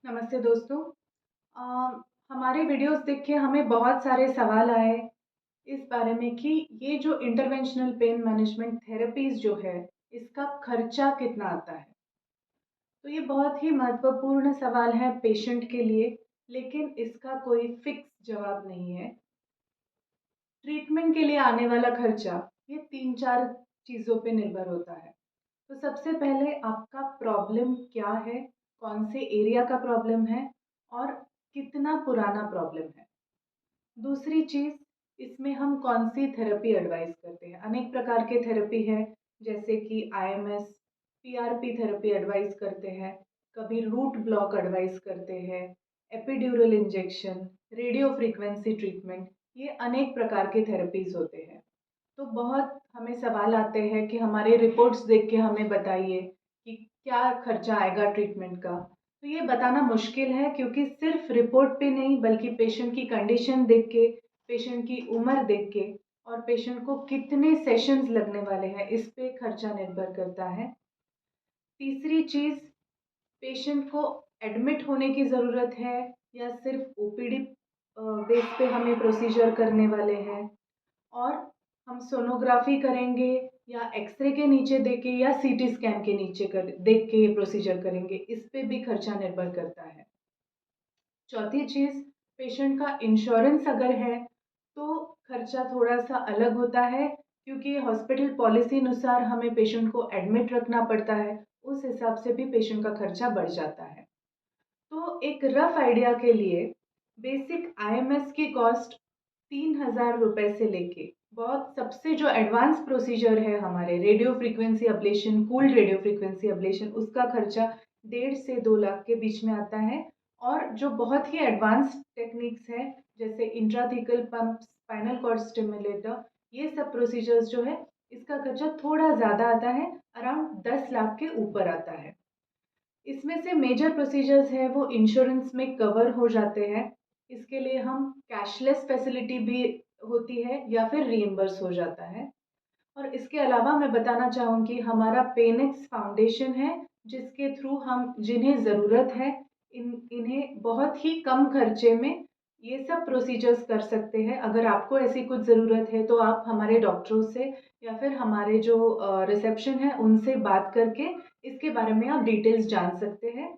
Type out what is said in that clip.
नमस्ते दोस्तों। अ, हमारे वीडियोस देख के हमें बहुत सारे सवाल आए इस बारे में कि ये जो इंटरवेंशनल पेन मैनेजमेंट थेरेपीज़ जो है, इसका खर्चा कितना आता है? तो ये बहुत ही महत्वपूर्ण सवाल है पेशेंट के लिए, लेकिन इसका कोई फिक्स जवाब नहीं है। ट्रीटमेंट के लिए आने वाला खर्चा, ये 3-4 चीज़ों पे निर्भर होता है। तो सबसे पहले आपका प्रॉब्लम क्या है, कौन से एरिया का प्रॉब्लम है और कितना पुराना प्रॉब्लम है। दूसरी चीज़, इसमें हम कौन-सी थेरेपी एडवाइस करते हैं। अनेक प्रकार के थेरेपी है, जैसे कि आईएमएस, पीआरपी थेरेपी एडवाइस करते हैं, कभी रूट ब्लॉक एडवाइस करते हैं, epidural injection, radio frequency treatment, ये अनेक प्रकार के थेरेपीज़ होते हैं। तो बहुत हमें सवाल आते हैं कि हमारे रिपोर्ट्स देख के हमें बताइए कि क्या खर्चा आएगा ट्रीटमेंट का। तो ये बताना मुश्किल है क्योंकि सिर्फ रिपोर्ट पे नहीं बल्कि पेशेंट की कंडीशन देख के, पेशेंट की उम्र देख के और पेशेंट को कितने सेशंस लगने वाले हैं इस पे खर्चा निर्भर करता है। तीसरी चीज़, पेशेंट को एडमिट होने की ज़रूरत है या सिर्फ ओपीडी बेस पे हमें प्रोसीजर करने वाले हैं और हम सोनोग्राफी करेंगे या एक्सरे के नीचे देख के या सीटी स्कैन के नीचे कर देख के ये प्रोसीजर करेंगे, इस पे भी खर्चा निर्भर करता है। चौथी चीज़, पेशेंट का इंश्योरेंस अगर है, तो खर्चा थोड़ा-सा अलग होता है क्योंकि हॉस्पिटल पॉलिसी अनुसार हमें पेशेंट को एडमिट रखना पड़ता है, उस हिसाब से भी पेशेंट का खर्चा बढ़ जाता है। तो एक रफ आइडिया के लिए बेसिक आईएमएस की कॉस्ट 3000 रुपए से लेके बहुत सबसे जो एडवांस प्रोसीजर है हमारे radio frequency ablation, cooled radio frequency ablation, उसका खर्चा 1.5 से 2 लाख के बीच में आता है। और जो बहुत ही एडवांस टेक्निक्स है जैसे intrathecal pump, spinal cord stimulator, ये सब प्रोसीजर्स जो है इसका खर्चा थोड़ा ज़्यादा आता है, अराउंड 10 लाख के ऊपर आता है। इसमें से मेजर प्रोसीजर्स हैं वो इंश्योरेंस में कवर हो जाते हैं। इसके लिए हम कैशलेस फैसिलिटी भी होती है या फिर रीइम्बर्स हो जाता है। और इसके अलावा मैं बताना चाहूँगी हमारा पेनिक्स फाउंडेशन है, जिसके थ्रू हम जिन्हें ज़रूरत है इन्हें बहुत ही कम खर्चे में ये सब प्रोसीजर्स कर सकते हैं। अगर आपको ऐसी कुछ ज़रूरत है तो आप हमारे डॉक्टरों से या फिर हमारे जो रिसेप्शन है उनसे बात करके इसके बारे में आप डिटेल्स जान सकते हैं।